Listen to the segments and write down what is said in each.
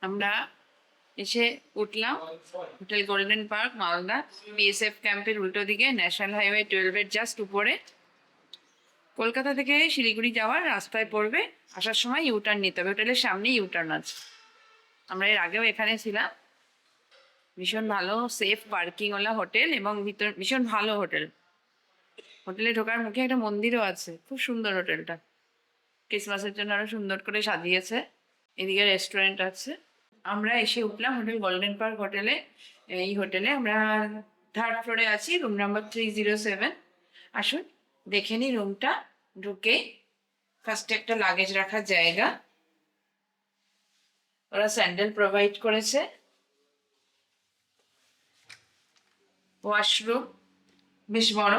আমরা এসে উঠলাম hotel golden park Malda, BSF ক্যাম্পের উল্টো দিকে, ন্যাশনাল হাইওয়ে 12-এর জাস্ট উপরে। কলকাতা থেকে শিলিগুড়ি যাওয়ার রাস্তায় পড়বে, আসার সময় ইউটার্ন নিতে হবে, হোটেলের সামনেই ইউটার্ন আছে। আমরা এর আগেও এখানে ছিলাম। ভীষণ ভালো সেফ পার্কিংওয়ালা হোটেল এবং ভিতর ভীষণ ভালো হোটেল। হোটেলে ঢোকার মুখে একটা মন্দিরও আছে, খুব সুন্দর হোটেলটা। ক্রিসমাসের জন্য আরো সুন্দর করে সাজিয়েছে। এদিকে রেস্টুরেন্ট আছে। আমরা এসে উঠলাম হোটেল গোল্ডেন পার্ক হোটেলে। এই হোটেলে আমরা 3rd ফ্লোরে আছি, রুম নাম্বার 307। আসুন দেখে নি রুমটা। ঢুকে ফার্স্টে একটা লাগেজ রাখার জায়গা, ওরা স্যান্ডেল প্রোভাইড করেছে। ওয়াশরুম বেশ বড়,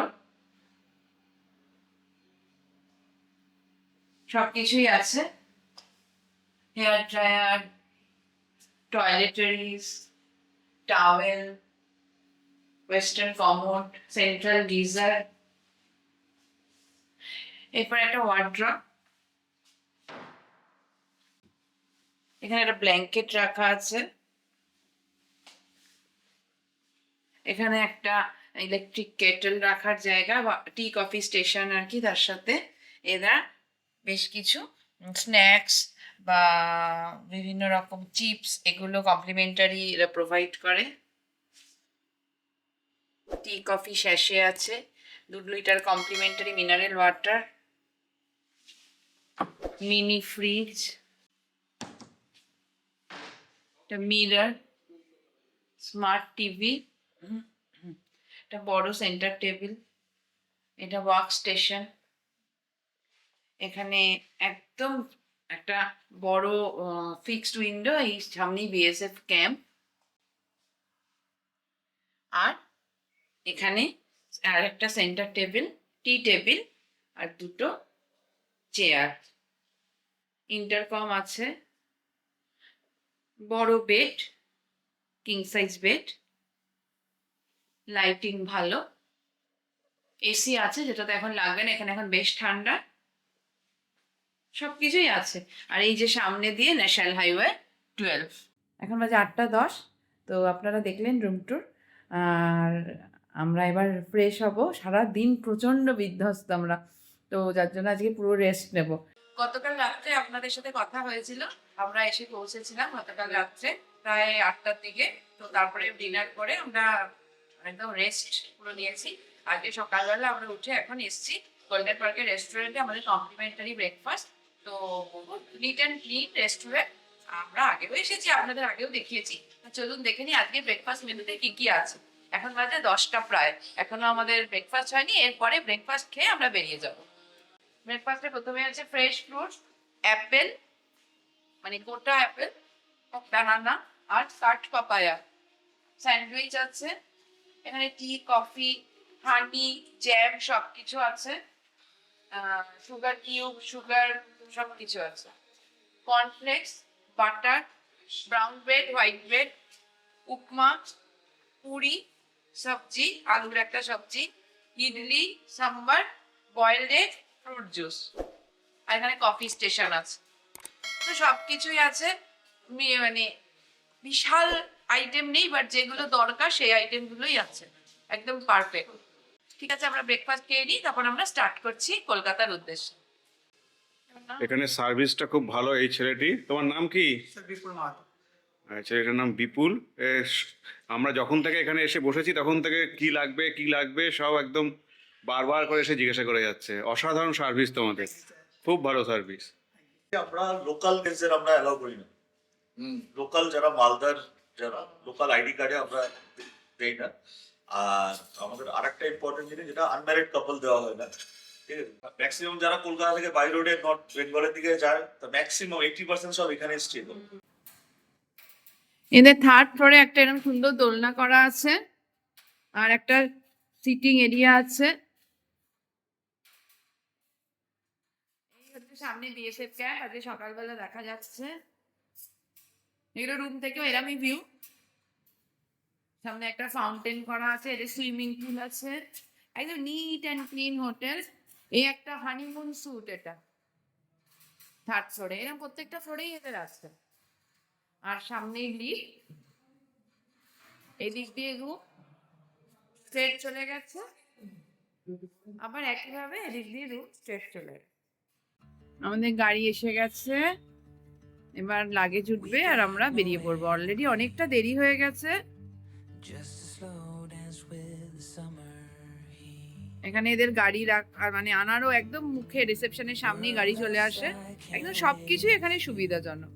সবকিছুই আছে। Hair dryer, toiletries, towel, western commode, central geyser. এরপর একটা ওয়ার্ড্রপ, এখানে একটা ব্ল্যাঙ্কেট রাখা আছে। এখানে একটা ইলেকট্রিক কেটল রাখার জায়গা বা টি কফি স্টেশন আর কি। তার সাথে এরা বেশ কিছু স্ন্যাক্স বা বিভিন্ন রকম চিপস এগুলো কমপ্লিমেন্টারি এরা প্রোভাইড করে। টি কফি স্যাশে আছে, 2 litre complimentary mineral water, mini fridge, একটা মিরর, স্মার্ট টিভি, একটা বড় সেন্টার টেবিল, এটা ওয়ার্ক স্টেশন। এখানে একদম একটা বড় ফিক্সড উইন্ডো, এই সামনেই বিএসএফ ক্যাম্প। আর এখানে আর একটা সেন্টার টেবিল, টি টেবিল আর 2টো চেয়ার। ইন্টারকম আছে, বড় bed, king size bed, lighting ভালো, এসি আছে যেটাতে এখন লাগবে না, এখানে এখন বেশ ঠান্ডা। সবকিছুই আছে। আর এই যে সামনে দিয়ে ন্যাশনাল হাইওয়ে 12। এখন বাজে 8টা 10। তো আপনারা দেখলেন রুম ট্যুর। আর আমরা এবার ফ্রেশ হব। সারা দিন প্রচণ্ড বিধ্বস্ত আমরা, তো যার জন্য আজকে পুরো রেস্ট নেব। গতকাল রাত্রে আপনাদের সাথে কথা হয়েছিল, আমরা এসে পৌঁছেছিলাম গতকাল রাত্রে প্রায় 8টার দিকে। তো তারপরে ডিনার করে আমরা একদম রেস্ট পুরো নিয়েছি। আজকে সকালবেলা আমরা উঠে এখন এসেছি গোল্ডেন পার্কের রেস্টুরেন্টে, আমাদের কমপ্লিমেন্টারি ব্রেকফাস্ট। তো নিট অ্যান্ড ক্লিন রেস্টুরেন্ট, আমরা আগেও এসেছি, আপনাদের আগেও দেখিয়েছি। চলুন দেখে নিই আজকে ব্রেকফাস্ট মেনুতে কি কি আছে। এখন বাজে 10টা প্রায়, এখনো আমাদের ব্রেকফাস্ট হয়নি। এরপরে ব্রেকফাস্ট খেয়ে আমরা বেরিয়ে যাব। ব্রেকফাস্টে প্রথমে আছে ফ্রেশ ফ্রুট, অ্যাপেল মানে গোটা অ্যাপেল, বানানা আর কাঠ পাপায়া। স্যান্ডউইচ আছে, এখানে টি কফি হানি জ্যাম সব কিছু আছে। সুগার কিউব, সুগার সব কিছু আছে। Cornflakes, butter, brown bread, white bread, upma, puri, সবজি, আলুর একটা সবজি, idli, sambar, boiled egg, fruit juice. আর এখানে কফি স্টেশন আছে। তো সব কিছুই আছে। মানে বিশাল আইটেম নেই, বাট যেগুলো দরকার সেই আইটেমগুলোই আছে, একদম পারফেক্ট। ঠিক আছে, আমরা ব্রেকফাস্ট খেয়ে নিই, তারপর আমরা স্টার্ট করছি কলকাতার উদ্দেশ্যে। এখানে সার্ভিসটা খুব ভালো। এই ছেলেটি, তোমার নাম কি? বিপুল মাহাতো। ছেলেটার নাম বিপুল। আমরা যখন থেকে এখানে এসে বসেছি তখন থেকে কি লাগবে কি লাগবে সব একদম বারবার করে এসে জিজ্ঞাসা করে যাচ্ছে। অসাধারণ সার্ভিস তোমাদের, খুব ভালো সার্ভিস। আমরা লোকাল গেস্টদের আমরা অ্যালাউ করি না। লোকাল যারা মালদার, যারা লোকাল আইডি কার্ডে আমরা দেই না। আর আমাদের আরেকটা ইম্পর্টেন্ট জিনিস, যেটা আনম্যারিড কাপল দেওয়া হয় না। ঠিক আছে, ম্যাক্সিমাম যারা কলকাতা থেকে বাই রোডে নর্থ বেঙ্গলের দিকে যায়, তো ম্যাক্সিমাম 80% সব এখানে স্টে করে। এদের 3rd ফ্লোরে একটা এরকম সুন্দর দোলনা করা আছে, আর একটা সিটিং এরিয়া আছে। এই হচ্ছে সামনে বিএসএফ ক্যাম্প, আজকে সকালবেলা দেখা যাচ্ছে। এগুলো রুম থেকেও এরমই ভিউ। সামনে একটা ফাউন্টেন করা আছে, এদের সুইমিং পুল আছে, একদম নিট অ্যান্ড ক্লিন হোটেল। এই একটা হানিমুন স্যুট, এটা 3rd ফ্লোরে। এরকম প্রত্যেকটা ফ্লোরেই এদের আছে। আর সামনেই লিফট, এদিক দিয়ে রুম, স্ট্রেট চলে গেছে, আবার একইভাবে এদিক দিয়ে রুম স্ট্রেট চলে গেছে। আমাদের গাড়ি এসে গেছে, এবার লাগেজ উঠবে আর আমরা বেরিয়ে পড়বো। অলরেডি অনেকটা দেরি হয়ে গেছে। এখানে এদের গাড়ি রাখার মানে আনারও একদম মুখে রিসেপশনের সামনেই গাড়ি চলে আসে, একদম সবকিছু এখানে সুবিধাজনক।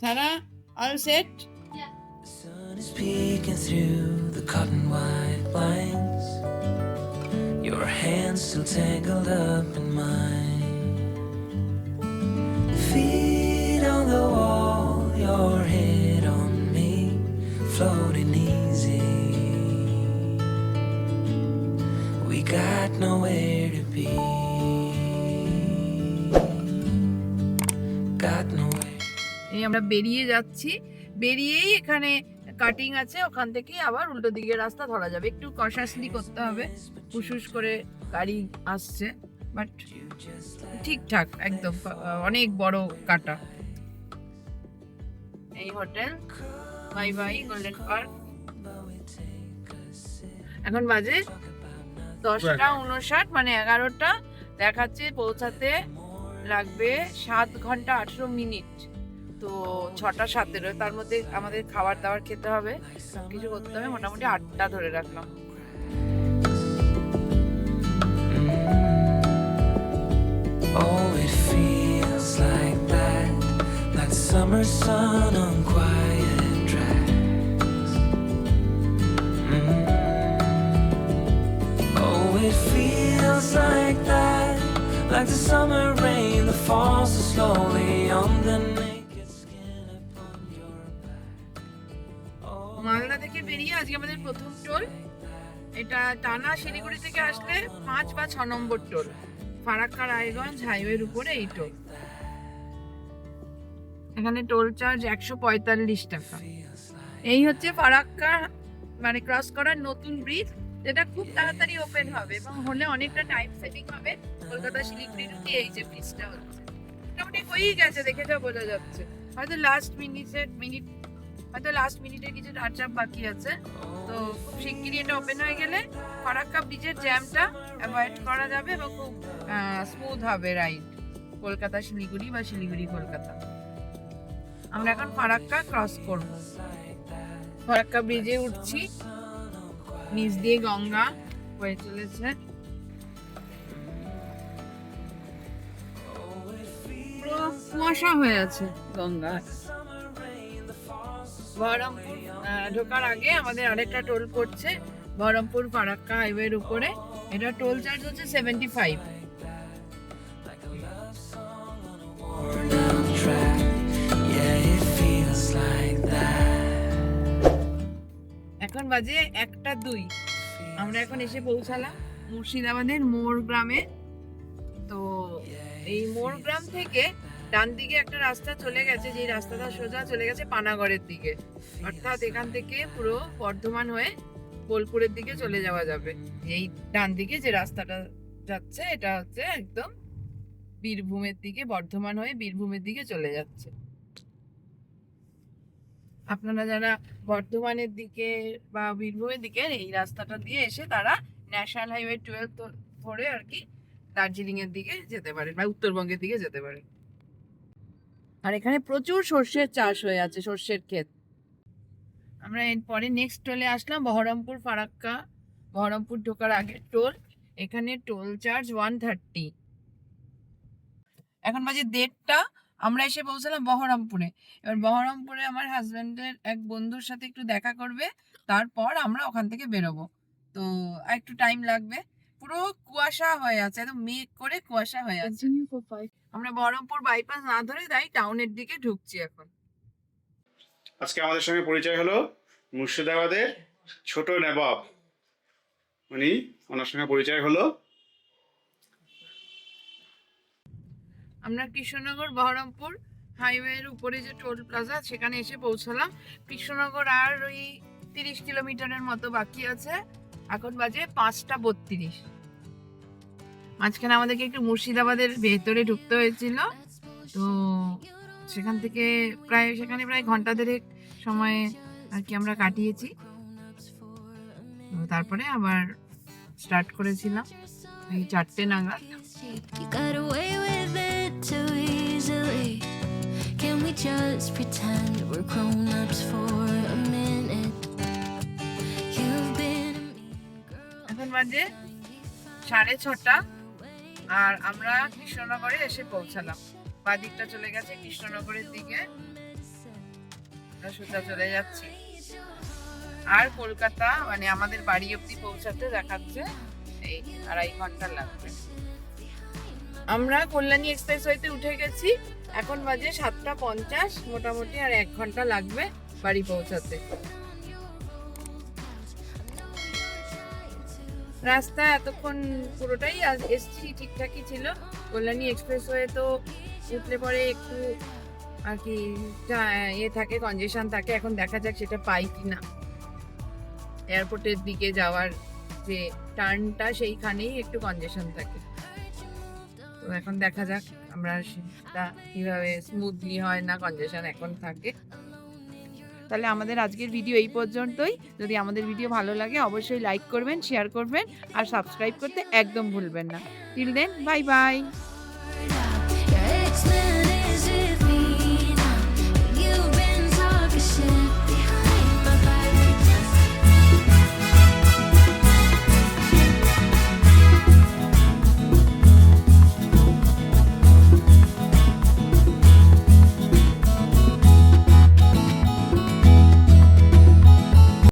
সারা all set? The sun is peeking through the cotton white blinds. Your hands still tangled up in mine. Feet on the wall, your head on me, floating easy. We got nowhere to be. Got nowhere. এই আমরা বেরিয়ে যাচ্ছি, বেরিয়েই এখানে cutting আছে, ওখান থেকেই আবার উল্টো দিকের রাস্তা ধরা যাবে। একটু কশাসলি করতে হবে, হুসহুস করে গাড়ি আসছে, বাট ঠিকঠাক একদম। অনেক বড় কাটা। এই hotel bye bye golden park. এখন বাজে 10:59, মানে 11টা দেখাচ্ছে। পৌঁছাতে লাগবে 7 ঘন্টা 18 মিনিট। তো 6:17, তার মধ্যে আমাদের খাবার দাবার খেতে হবে, সবকিছু করতে হবে। মোটামুটি 8টা ধরে রাখলাম। Oh, it feels like that, like summer sun on quiet tracks. Oh, it feels like that, like the summer rain that falls so slowly on the naked skin upon your back. Malda থেকে বেরিয়ে আজকে আমাদের প্রথম toll. এটা টানা শিলিগুড়ি থেকে আসলে 5 বা 6 নম্বর টোল। ফারাক্কা রায়গঞ্জ হাইওয়ের উপরে এই টোল। এখানে টোল চার্জ 145 টাকা। এই হচ্ছে ফারাক্কা মানে ক্রস করার নতুন ব্রিজ, যেটা খুব তাড়াতাড়ি ওপেন হবে এবং হলে অনেকটা টাইম সেভিং হবে। কলকাতা শিলিগুড়ি রুটে এই যে ব্রিজটা হচ্ছে, মোটামুটি হয়েই গেছে, দেখে যা বোঝা যাচ্ছে। হয়তো লাস্ট মিনিটে কিছু টাচ আপ বাকি আছে। তো খুব শিগগিরই এটা ওপেন হয়ে গেলে ফারাক্কা ব্রিজের জ্যামটা অ্যাভয়েড করা যাবে এবং খুব স্মুথ হবে রাইড কলকাতা শিলিগুড়ি বা শিলিগুড়ি কলকাতা। আমরা এখন ফারাক্কা ক্রস করব। ফারাক্কা ব্রিজে উঠছি, নিচ দিয়ে গঙ্গা বয়ে চলেছে। পুরো কুয়াশা হয়ে আছে গঙ্গা। বহরমপুর ঢোকার আগে আমাদের আরেকটা টোল পড়ছে, বহরমপুর ফারাক্কা হাইওয়ের উপরে। এটা টোল চার্জ হচ্ছে 75। Worn out track, yeah, it feels like that. এখন বাজে 1:02। আমরা এখন এসে পৌঁছালাম মুর্শিদাবাদের মোর গ্রামে। তো এই মোর গ্রাম থেকে ডান দিকে একটা রাস্তা চলে গেছে, যে রাস্তাটা সোজা চলে গেছে পানাগড়ের দিকে। অর্থাৎ এখান থেকে পুরো বর্ধমান হয়ে বোলপুরের দিকে চলে যাওয়া যাবে। এই ডান দিকে যে রাস্তাটা যাচ্ছে এটা হচ্ছে একদম বীরভূমের দিকে, বর্ধমান হয়ে বীরভূমের দিকে চলে যাচ্ছে। আপনারা যারা বর্ধমানের দিকে বা বীরভূমের দিকে এই রাস্তাটা দিয়ে এসে তারা ন্যাশনাল হাইওয়ে 12 ধরে আর কি দার্জিলিং এর দিকে যেতে পারেন বা উত্তরবঙ্গের দিকে যেতে পারেন। আর এখানে প্রচুর সর্ষের চাষ হয়ে আছে, সর্ষের ক্ষেত। আমরা এরপরে নেক্সট টোলে আসলাম বহরমপুর ফারাক্কা। বহরমপুর ঢোকার আগের টোল। এখানে টোল চার্জ 130। এখন বাজে 1:30, আমরা এসে পৌঁছালাম বহরমপুরে। এবার বহরমপুরে আমার হাজবেন্ডের এক বন্ধুর সাথে একটু দেখা করবে, তারপর আমরা ওখান থেকে বেরোবো। তো আর একটু টাইম লাগবে। পুরো কুয়াশা হয়ে আছে, একদম মেঘ করে কুয়াশা হয়ে আছে। আমরা বহরমপুর বাইপাস না ধরে তাই টাউনের দিকে ঢুকছি এখন। আজকে আমাদের সঙ্গে পরিচয় হলো মুর্শিদাবাদের ছোট নবাব, ওনার সঙ্গে পরিচয় হলো। আমরা কৃষ্ণনগর বহরমপুর হাইওয়ের উপরে যে টোল প্লাজা সেখানে এসে পৌঁছালাম। কৃষ্ণনগর আর ওই 30 কিলোমিটারের মতো বাকি আছে। এখন বাজে 5:32। মাঝখানে আমাদেরকে একটু মুর্শিদাবাদের ভেতরে ঢুকতে হয়েছিল, তো সেখান থেকে সেখানে প্রায় ঘন্টা দেড়েক সময় আর কি আমরা কাটিয়েছি। তো তারপরে আবার স্টার্ট করেছিলাম এই 4টে নাগাদ। You got away with it too easily. Can we just pretend we're grown-ups for a minute? You've been a mean girl. এখন বাজে 6:30 আর আমরা কৃষ্ণনগরে এসে পৌঁছালাম। বাদিকটা চলে গেছে কৃষ্ণনগরের দিকে, আমরা সোজা চলে যাচ্ছি। আর কলকাতা মানে আমাদের বাড়ি অবধি পৌঁছাতে দেখাচ্ছে এই 2.5 ঘন্টা লাগবে। আমরা কল্যাণী এক্সপ্রেসওয়েতে উঠে গেছি, এখন বাজে 7:50, মোটামুটি আর 1 ঘন্টা লাগবে বাড়ি পৌঁছাতে। রাস্তা এতক্ষণ পুরোটাই এসছি ঠিকঠাকই ছিল। কল্যাণী এক্সপ্রেসওয়ে তো উঠলে পরে একটু আর কি থাকে, কনজেশন থাকে। এখন দেখা যাক সেটা পাই কিনা। এয়ারপোর্টের দিকে যাওয়ার যে টার্নটা সেইখানেই একটু কনজেশন থাকে, তো এখন দেখা যাক আমরা সেটা কিভাবে স্মুথলি হয় না কনজেশন এখন থাকে। তাহলে আমাদের আজকের ভিডিও এই পর্যন্তই। যদি আমাদের ভিডিও ভালো লাগে অবশ্যই লাইক করবেন, শেয়ার করবেন আর সাবস্ক্রাইব করতে একদম ভুলবেন না। Till then, bye bye. Your ex-man